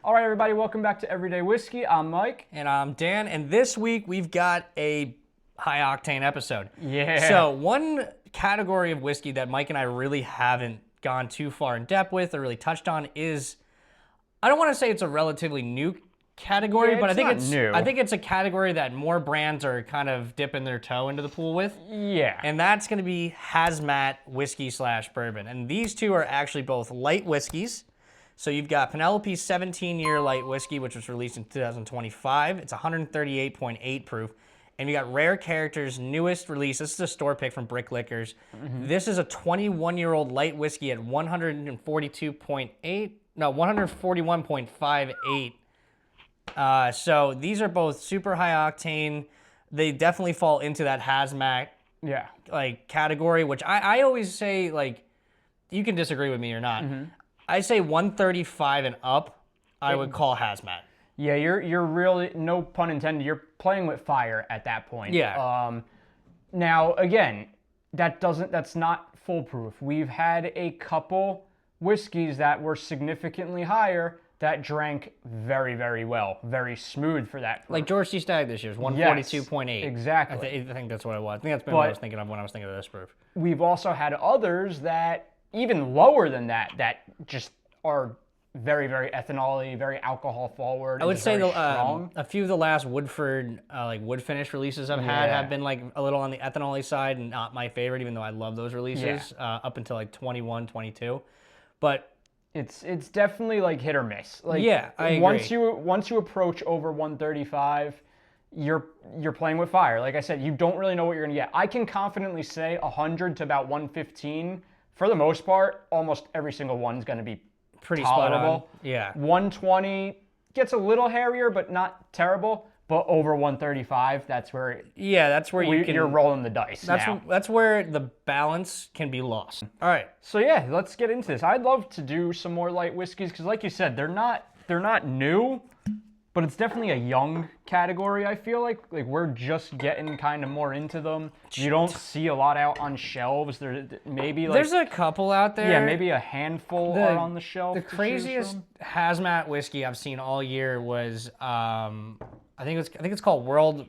All right, everybody, welcome back to Everyday Whiskey. I'm Mike. And I'm Dan, and this week we've got a high-octane episode. Yeah. So one category of whiskey that Mike and I really haven't gone too far in depth with or really touched on is, I don't want to say it's a relatively new category, but I think it's a category that more brands are kind of dipping their toe into the pool with. Yeah. And that's going to be hazmat whiskey / bourbon. And these two are actually both light whiskeys. So you've got Penelope's 17-year light whiskey, which was released in 2025. It's 138.8 proof. And you got Rare Character's newest release. This is a store pick from Brick Liquors. Mm-hmm. This is a 21-year-old light whiskey at 141.58. So these are both super high octane. They definitely fall into that hazmat category, which I always say, like, you can disagree with me or not. Mm-hmm. I say 135 and up, I would call hazmat. Yeah, you're really, no pun intended, you're playing with fire at that point. Yeah. Now, again, that's not foolproof. We've had a couple whiskeys that were significantly higher that drank very, very well, very smooth for that proof. Like George C. Stagg this year is 142.8. Yes, exactly. I think that's what it was. I think that's been what I was thinking of when I was thinking of this proof. We've also had others that even lower than that just are very, very ethanol-y, very alcohol forward. I would say a few of the last Woodford wood finish releases I've had have been like a little on the ethanol-y side and not my favorite, even though I love those releases up until like 21, 22. But it's definitely like hit or miss. Like, I agree. Once you approach over 135, you're playing with fire. Like I said, you don't really know what you're gonna get. I can confidently say 100 to about 115. For the most part, almost every single one's going to be pretty tolerable. Spot on. Yeah. 120 gets a little hairier, but not terrible. But over 135, that's where you're rolling the dice. That's where the balance can be lost. All right. So yeah, let's get into this. I'd love to do some more light whiskeys because, like you said, they're not new. But it's definitely a young category, I feel like. Like, we're just getting kind of more into them. You don't see a lot out on shelves. There's a couple out there. Yeah, maybe a handful are on the shelf. The craziest hazmat whiskey I've seen all year was, I think it's called World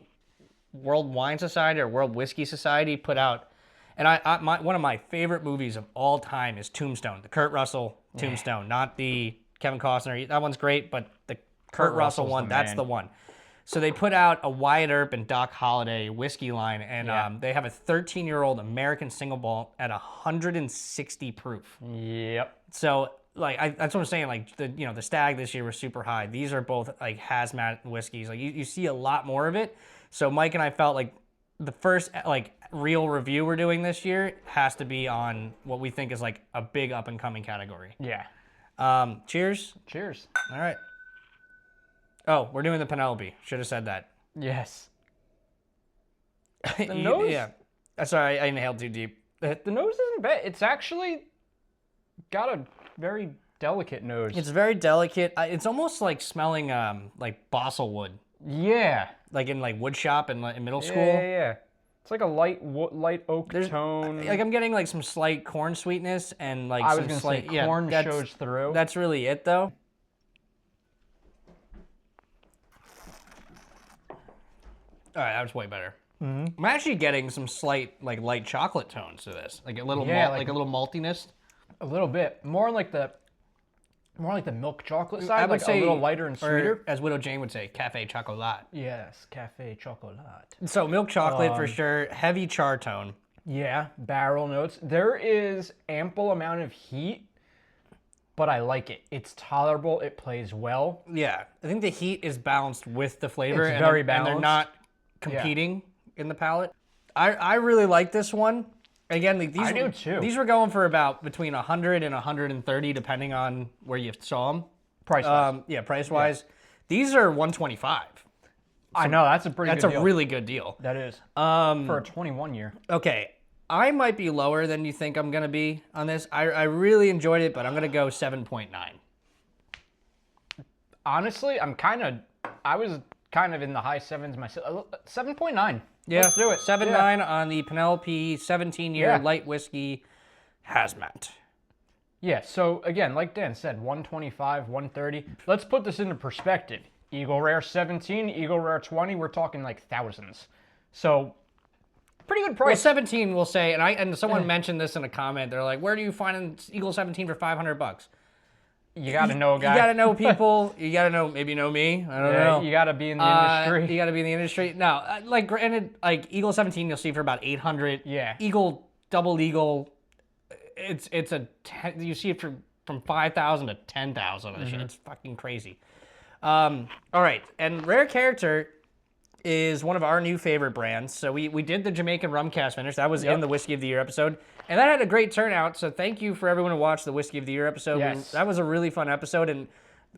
Wine Society or World Whiskey Society put out. And one of my favorite movies of all time is Tombstone, the Kurt Russell Tombstone, not the Kevin Costner. That one's great, but the Kurt Russell one, that's the one. So they put out a Wyatt Earp and Doc Holliday whiskey line, and they have a 13-year-old American single malt at 160 proof. Yep. So that's what I'm saying. Like the Stag this year was super high. These are both like hazmat whiskeys. Like you see a lot more of it. So Mike and I felt like the first real review we're doing this year has to be on what we think is like a big up and coming category. Yeah. Cheers. Cheers. All right. Oh, we're doing the Penelope. Should have said that. Yes. The nose? Yeah. Sorry, I inhaled too deep. The nose isn't bad. It's actually got a very delicate nose. It's very delicate. It's almost like smelling like balsa wood. Yeah. Like in wood shop in middle school. Yeah. It's like a light oak tone. Like I'm getting like some slight corn sweetness and like I was gonna say corn shows through. That's really it though. All right, that was way better. Mm-hmm. I'm actually getting some slight light chocolate tones to this, like a little like a little maltiness. A little bit more like the milk chocolate side. I would say a little lighter and sweeter. Or, as Widow Jane would say, café chocolat. Yes, café chocolat. So milk chocolate for sure, heavy char tone. Yeah, barrel notes. There is ample amount of heat, but I like it. It's tolerable. It plays well. Yeah, I think the heat is balanced with the flavor. It's very balanced. And they're not competing in the palate. I really like this one. Again, I do too. These were going for about between 100 and 130, depending on where you saw them. Price-wise. Price-wise. Yeah. These are 125. I know, that's a pretty good deal. That's a really good deal. That is. For a 21 year. Okay. I might be lower than you think I'm going to be on this. I really enjoyed it, but I'm going to go 7.9. Honestly, I was kind of in the high sevens myself. 7.9. Yeah, let's do it. 7.9 on the Penelope 17-year light whiskey hazmat. Yeah, so again, like Dan said, 125, 130. Let's put this into perspective. Eagle Rare 17, Eagle Rare 20, we're talking like thousands. So, pretty good Well, price. 17 will say, and someone mentioned this in a comment. They're like, "Where do you find an Eagle 17 for $500?" You gotta know, guys. You gotta know people. You gotta know, maybe know me. I don't know. You gotta be in the industry. You gotta be in the industry. No, like granted, like Eagle 17, you'll see for about 800. Yeah. Eagle, double Eagle, you see it from 5,000 to 10,000. It's fucking crazy. All right, and Rare Character is one of our new favorite brands. So we did the Jamaican rum cast finish. That was in the Whiskey of the Year episode. And that had a great turnout. So thank you for everyone who watched the Whiskey of the Year episode. Yes. That was a really fun episode. And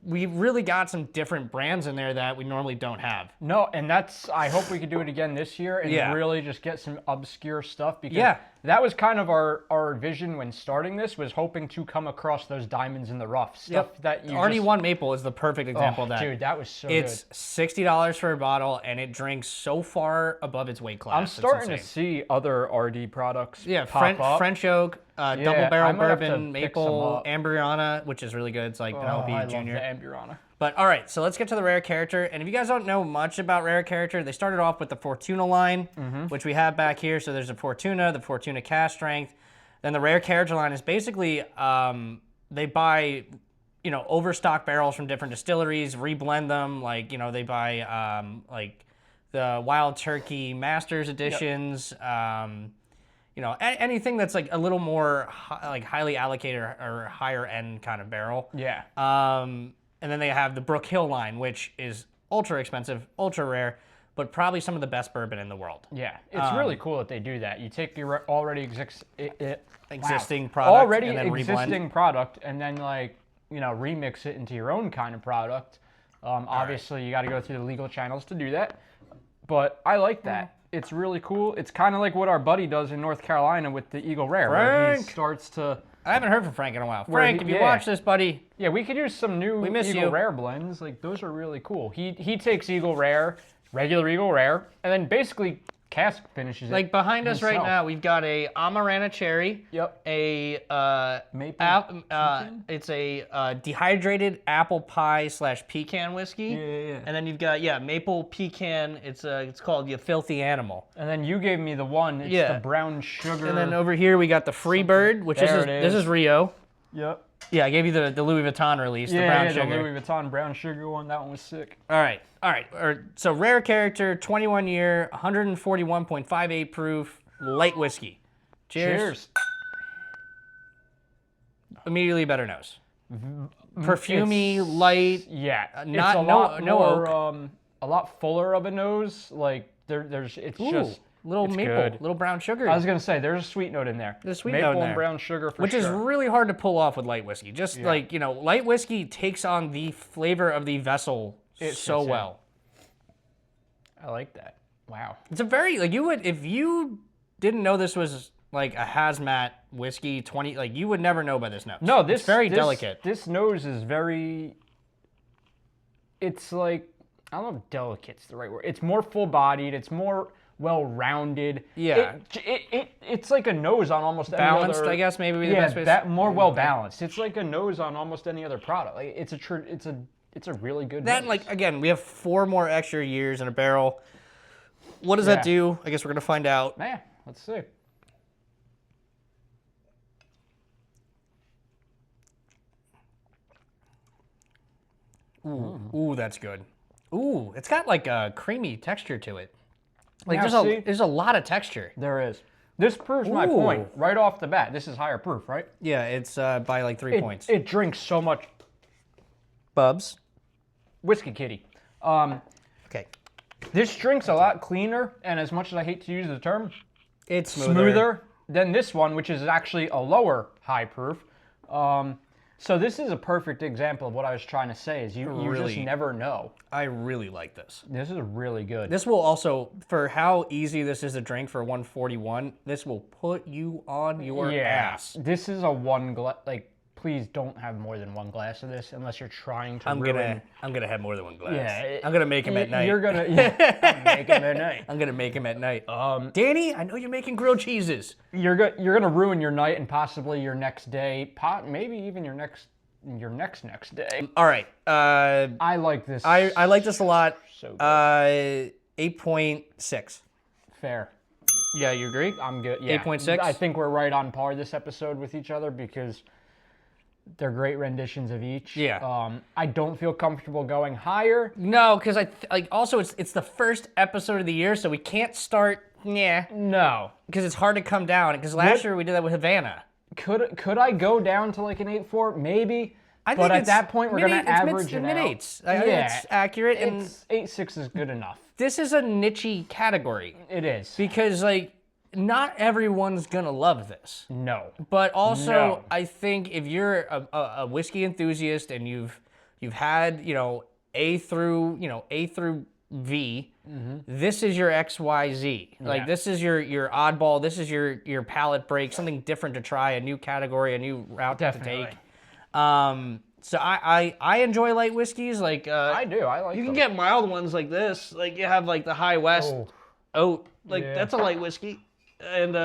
we really got some different brands in there that we normally don't have. No, and I hope we could do it again this year and really just get some obscure stuff because that was kind of our vision when starting this, was hoping to come across those diamonds in the rough. Stuff that you RD1 Maple is the perfect example of that. Dude, that was so It's good. $60 for a bottle, and it drinks so far above its weight class. I'm starting to see other RD products pop up. French Oak, double barrel I might have to bourbon, pick maple, some up. Ambriana, which is really good. It's like Penelope I Jr. love the Ambriana. But all right, so let's get to the Rare Character. And if you guys don't know much about Rare Character, they started off with the Fortuna line, which we have back here. So there's the Fortuna Cast Strength. Then the Rare Character line is basically they buy, overstock barrels from different distilleries, reblend them. Like, they buy like the Wild Turkey Masters editions. Anything that's like a little more highly allocated or higher end kind of barrel. Yeah. And then they have the Brook Hill line, which is ultra expensive, ultra rare, but probably some of the best bourbon in the world. Yeah, it's really cool that they do that. You take your already Existing product and then existing product and then remix it into your own kind of product. Obviously, you got to go through the legal channels to do that, but I like that. It's really cool. It's kind of like what our buddy does in North Carolina with the Eagle Rare. Where he starts to... I haven't heard from Frank in a while. Frank, if you watch this, buddy. Yeah, we could use some new Eagle Rare blends. Like, those are really cool. He takes Eagle Rare, regular Eagle Rare, and then basically cask finishes it. Like, behind us right now, we've got a Amarana Cherry. Yep. A Maple. it's a dehydrated apple pie / pecan whiskey. Yeah. And then you've got maple pecan. It's called the Filthy Animal. And then you gave me the one. It's the brown sugar. And then over here we got the Freebird, which this is Rio. Yep. Yeah, I gave you the Louis Vuitton release, the brown sugar. The Louis Vuitton brown sugar one. That one was sick. All right. So Rare Character, 21 year, 141.58 proof, light whiskey. Cheers. Immediately better nose. Perfumey, light. Yeah. Not it's no oak. A lot fuller of a nose. Like it's just little it's maple, good. little brown sugar. I was gonna say there's a sweet note in there. There's a sweet maple note in there. and brown sugar for which sure. is really hard to pull off with light whiskey. Just light whiskey takes on the flavor of the vessel so well. I like that. Wow. It's a very if you didn't know this was like a hazmat whiskey 20, you would never know by this nose. No, it's very delicate. This nose is very. It's like, I don't know if delicate's the right word. It's more full bodied. It's more well-rounded. Yeah. It's like a nose on almost balanced, any other... I guess, maybe be the best way. More well-balanced. It's like a nose on almost any other product. Like, it's a really good nose. Again, we have 4 more extra years in a barrel. What does that do? I guess we're going to find out. Yeah, let's see. Ooh, that's good. Ooh, it's got like a creamy texture to it. Like Now, there's a lot of texture. There is. This proves my point right off the bat. This is higher proof, right? Yeah, it's by like 3 points. It drinks so much. Bubs. Whiskey Kitty. Okay. This drinks a lot cleaner, and as much as I hate to use the term, it's smoother than this one, which is actually a lower high proof. So this is a perfect example of what I was trying to say, is you just never know. I really like this. This is really good. This will also, for how easy this is to drink for 141, this will put you on your ass. This is a please don't have more than one glass of this unless you're trying to I'm ruin. gonna have more than one glass. Yeah, I'm gonna make him at night. You're gonna make him at night. I'm gonna make him at night. Danny, I know you're making grilled cheeses. You're gonna ruin your night and possibly your next day, maybe even your next day. All right. I like this. I like this a lot. So good. 8.6. Fair. Yeah, you agree? I'm good. Yeah. 8.6? I think we're right on par this episode with each other because they're great renditions of each. Yeah. I don't feel comfortable going higher. No, because also it's the first episode of the year, so we can't start. Yeah. No. Because it's hard to come down. Because last year we did that with Havana. Could I go down to like an 8.4? Maybe. I But think at that point, we're going to average it mid out. eights. I think it's accurate. And 8.6 is good enough. this is a niche category It is. because not everyone's gonna love this. No. But also, No. I think if you're a whiskey enthusiast and you've had A through V, this is your XYZ. Like Yeah. this is your oddball. This is your palate break. Something different to try. A new category. A new route Definitely. to take. So I enjoy light whiskeys. Like I do. I like you can them. get mild ones like this. Like you have like the High West oat. Like Yeah. that's a light whiskey, and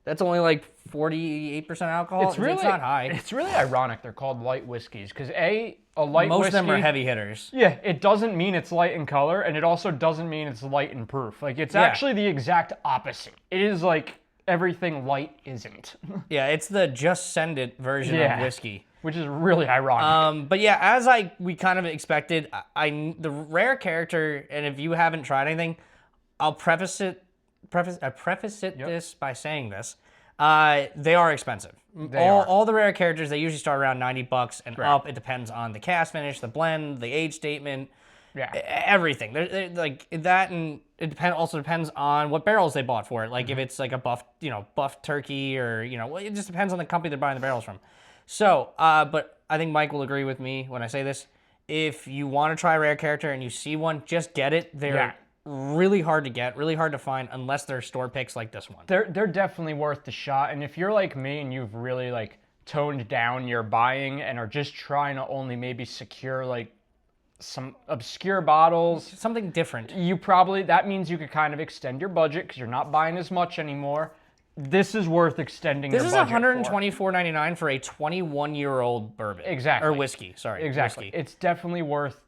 that's only like 48% alcohol. It's not high. It's really ironic they're called light whiskeys because a light Most whiskey. of them are heavy hitters. Yeah, it doesn't mean it's light in color, and it also doesn't mean it's light in proof. Like it's actually the exact opposite. It is like everything light isn't, Yeah, it's the just send it version of Yeah. whiskey. which is really ironic. But yeah, as we kind of expected, the rare character, and if you haven't tried anything, I'll preface this by saying this. They are expensive. All the rare characters, they usually start around $90 and up. It depends on the cast finish, the blend, the age statement, everything. They're like that, and it also depends on what barrels they bought for it. Like if it's like a buff turkey, or it just depends on the company they're buying the barrels from. So, but I think Mike will agree with me when I say this. If you want to try a rare character and you see one, just get it. They're really hard to get, really hard to find, unless they're store picks like this one. They're definitely worth the shot. And if you're like me and you've really like toned down your buying and are just trying to only maybe secure like some obscure bottles, Something different. that means you could kind of extend your budget because you're not buying as much anymore. This is worth extending your budget This is $124.99 for a 21-year-old bourbon. Exactly. Or whiskey, sorry. Exactly. Whiskey. It's definitely worth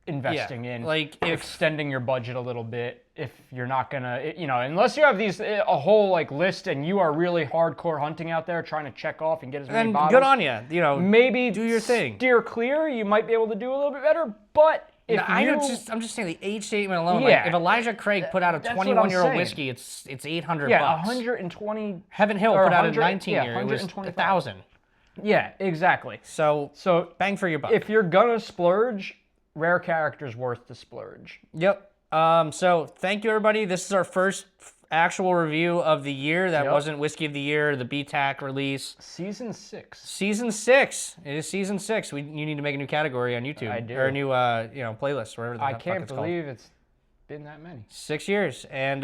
investing in. Like extending your budget a little bit if you're not gonna, unless you have a whole like list and you are really hardcore hunting out there trying to check off and get as many And bottles. good on you. Maybe do your thing. Steer clear. You might be able to do a little bit better, but if I'm just saying the age statement alone. Yeah. Like if Elijah Craig put out a That's what I'm 21-year-old saying. whiskey, it's $800. yeah, 120. Heaven Hill or put out a 100 19-year. It was 125. 1,000. Yeah, exactly. So bang for your buck. If you're gonna splurge, rare characters worth the splurge. Yep. So thank you, everybody. This is our first actual review of the year. That wasn't Whiskey of the Year, the BTAC release. Season 6. Season 6. It is season 6. You need to make a new category on YouTube. I do. Or a new playlist, whatever the I fuck can't it's called. believe it's been that many. 6 years, and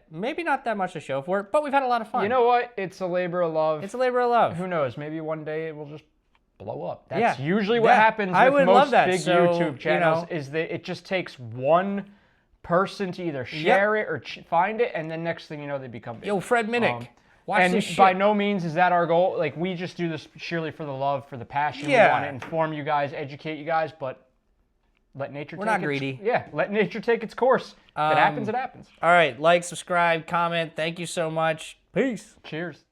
maybe not that much to show for it, but we've had a lot of fun. You know what? It's a labor of love. It's a labor of love. Who knows? Maybe one day it will just blow up. That's Yeah. usually what Yeah. happens I with would love most that. big So, YouTube channels is that it just takes one person to either share it or find it, and then next thing you know, they become big. Yo, Fred Minnick. Watch and this shit. by no means is that our goal. Like, we just do this purely for the love, for the passion. Yeah. We want to inform you guys, educate you guys, but let nature We're take not its, greedy. Yeah, let nature take its course. If it happens, it happens. All right, like, subscribe, comment. Thank you so much. Peace. Cheers.